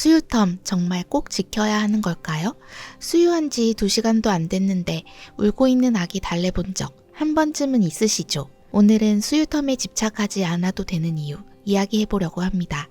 수유텀 정말 꼭 지켜야 하는 걸까요? 수유한 지 2시간도 안 됐는데 울고 있는 아기 달래본 적 한 번쯤은 있으시죠? 오늘은 수유텀에 집착하지 않아도 되는 이유 이야기해보려고 합니다.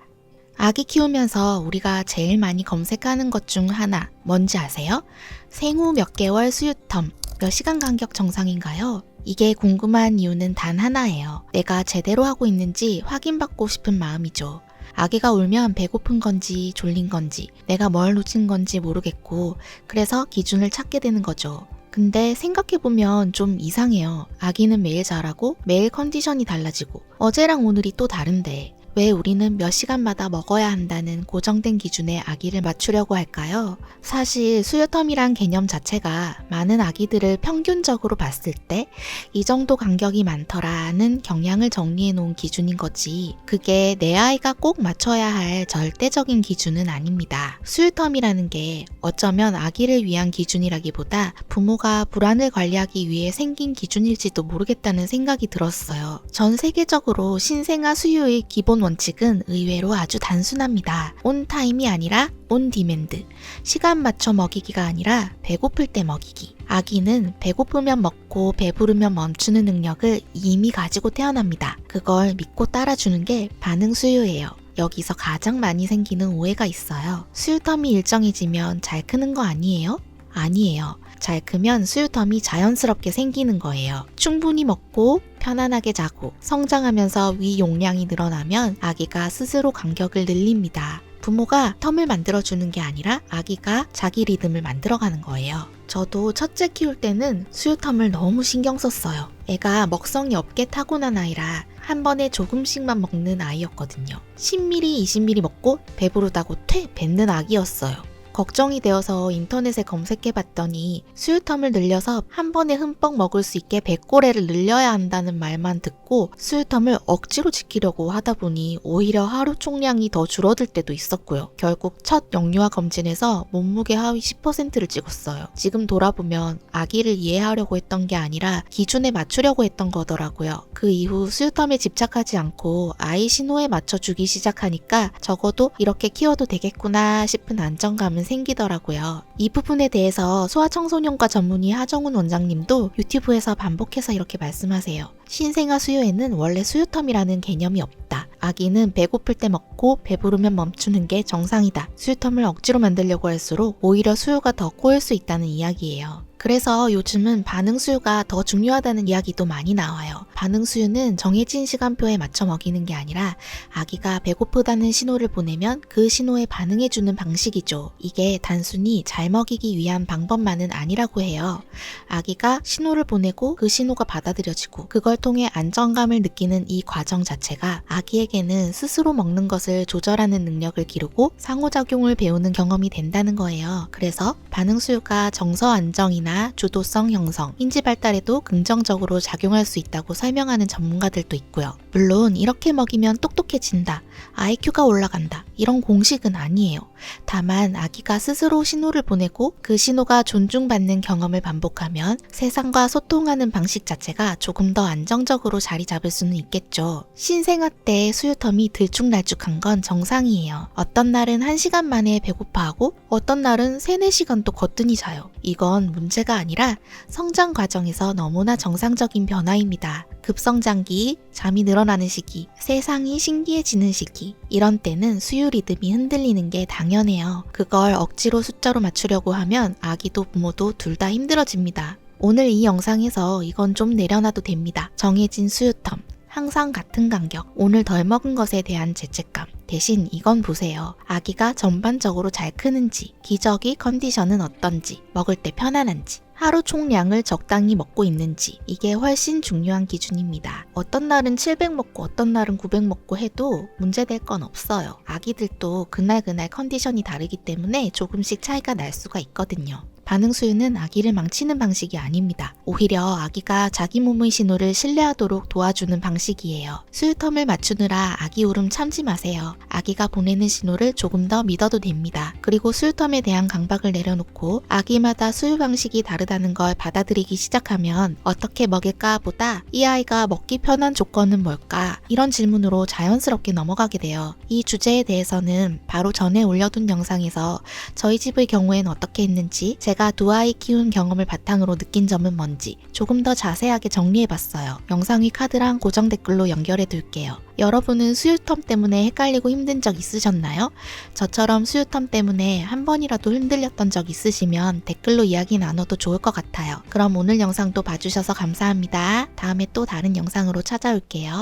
아기 키우면서 우리가 제일 많이 검색하는 것 중 하나 뭔지 아세요? 생후 몇 개월 수유텀, 몇 시간 간격 정상인가요? 이게 궁금한 이유는 단 하나예요. 내가 제대로 하고 있는지 확인받고 싶은 마음이죠. 아기가 울면 배고픈 건지 졸린 건지 내가 뭘 놓친 건지 모르겠고 그래서 기준을 찾게 되는 거죠. 근데 생각해보면 좀 이상해요. 아기는 매일 자라고 매일 컨디션이 달라지고 어제랑 오늘이 또 다른데 왜 우리는 몇 시간마다 먹어야 한다는 고정된 기준에 아기를 맞추려고 할까요? 사실 수유텀이란 개념 자체가 많은 아기들을 평균적으로 봤을 때 이 정도 간격이 많더라는 경향을 정리해 놓은 기준인 거지 그게 내 아이가 꼭 맞춰야 할 절대적인 기준은 아닙니다. 수유텀이라는 게 어쩌면 아기를 위한 기준이라기보다 부모가 불안을 관리하기 위해 생긴 기준일지도 모르겠다는 생각이 들었어요. 전 세계적으로 신생아 수유의 기본 원칙은 의외로 아주 단순합니다. 온 타임이 아니라 온 디맨드. 시간 맞춰 먹이기가 아니라 배고플 때 먹이기. 아기는 배고프면 먹고 배부르면 멈추는 능력을 이미 가지고 태어납니다. 그걸 믿고 따라주는 게 반응 수유예요. 여기서 가장 많이 생기는 오해가 있어요. 수유텀이 일정해지면 잘 크는 거 아니에요? 아니에요. 잘 크면 수유텀이 자연스럽게 생기는 거예요. 충분히 먹고 편안하게 자고 성장하면서 위 용량이 늘어나면 아기가 스스로 간격을 늘립니다. 부모가 텀을 만들어주는 게 아니라 아기가 자기 리듬을 만들어가는 거예요. 저도 첫째 키울 때는 수유텀을 너무 신경 썼어요. 애가 먹성이 없게 타고난 아이라 한 번에 조금씩만 먹는 아이였거든요. 10ml, 20ml 먹고 배부르다고 뱉는 아기였어요. 걱정이 되어서 인터넷에 검색해봤더니 수유텀을 늘려서 한 번에 흠뻑 먹을 수 있게 배꼬레를 늘려야 한다는 말만 듣고 수유텀을 억지로 지키려고 하다 보니 오히려 하루 총량이 더 줄어들 때도 있었고요. 결국 첫 영유아 검진에서 몸무게 하위 10%를 찍었어요. 지금 돌아보면 아기를 이해하려고 했던 게 아니라 기준에 맞추려고 했던 거더라고요. 그 이후 수유텀에 집착하지 않고 아이 신호에 맞춰주기 시작하니까 적어도 이렇게 키워도 되겠구나 싶은 안정감은 생기더라고요. 이 부분에 대해서 소아청소년과 전문의 하정훈 원장님도 유튜브에서 반복해서 이렇게 말씀하세요. 신생아 수유에는 원래 수유텀이라는 개념이 없다. 아기는 배고플 때 먹고 배부르면 멈추는 게 정상이다. 수유텀을 억지로 만들려고 할수록 오히려 수유가 더 꼬일 수 있다는 이야기예요. 그래서 요즘은 반응 수유가 더 중요하다는 이야기도 많이 나와요. 반응 수유는 정해진 시간표에 맞춰 먹이는 게 아니라 아기가 배고프다는 신호를 보내면 그 신호에 반응해주는 방식이죠. 이게 단순히 잘 먹이기 위한 방법만은 아니라고 해요. 아기가 신호를 보내고 그 신호가 받아들여지고 그걸 통해 안정감을 느끼는 이 과정 자체가 아기에게는 스스로 먹는 것을 조절하는 능력을 기르고 상호작용을 배우는 경험이 된다는 거예요. 그래서 반응 수유가 정서 안정이나 주도성 형성, 인지 발달에도 긍정적으로 작용할 수 있다고 설명하는 전문가들도 있고요. 물론 이렇게 먹이면 똑똑해진다, IQ가 올라간다 이런 공식은 아니에요. 다만 아기가 스스로 신호를 보내고 그 신호가 존중받는 경험을 반복하면 세상과 소통하는 방식 자체가 조금 더 안정적으로 자리 잡을 수는 있겠죠. 신생아 때 수유텀이 들쭉날쭉한 건 정상이에요. 어떤 날은 1시간 만에 배고파하고 어떤 날은 3-4시간도 거뜬히 자요. 이건 문제가 아니라 성장 과정에서 너무나 정상적인 변화입니다. 급성장기, 잠이 늘어나는 시기, 세상이 신기해지는 시기, 이런 때는 수유 리듬이 흔들리는 게 당연해요. 그걸 억지로 숫자로 맞추려고 하면 아기도 부모도 둘 다 힘들어집니다. 오늘 이 영상에서 이건 좀 내려놔도 됩니다. 정해진 수유텀, 항상 같은 간격, 오늘 덜 먹은 것에 대한 죄책감. 대신 이건 보세요. 아기가 전반적으로 잘 크는지, 기저귀 컨디션은 어떤지, 먹을 때 편안한지, 하루 총량을 적당히 먹고 있는지, 이게 훨씬 중요한 기준입니다. 어떤 날은 700 먹고 어떤 날은 900 먹고 해도 문제될 건 없어요. 아기들도 그날 컨디션이 다르기 때문에 조금씩 차이가 날 수가 있거든요. 반응 수유는 아기를 망치는 방식이 아닙니다. 오히려 아기가 자기 몸의 신호를 신뢰하도록 도와주는 방식이에요. 수유텀을 맞추느라 아기 울음 참지 마세요. 아기가 보내는 신호를 조금 더 믿어도 됩니다. 그리고 수유텀에 대한 강박을 내려놓고 아기마다 수유 방식이 다르다는 걸 받아들이기 시작하면 어떻게 먹일까 보다 이 아이가 먹기 편한 조건은 뭘까? 이런 질문으로 자연스럽게 넘어가게 돼요. 이 주제에 대해서는 바로 전에 올려둔 영상에서 저희 집의 경우엔 어떻게 했는지, 제가 두 아이 키운 경험을 바탕으로 느낀 점은 뭔지 조금 더 자세하게 정리해봤어요. 영상 위 카드랑 고정 댓글로 연결해 둘게요. 여러분은 수유텀 때문에 헷갈리고 힘든 적 있으셨나요? 저처럼 수유텀 때문에 한 번이라도 흔들렸던 적 있으시면 댓글로 이야기 나눠도 좋을 것 같아요. 그럼 오늘 영상도 봐주셔서 감사합니다. 다음에 또 다른 영상으로 찾아올게요.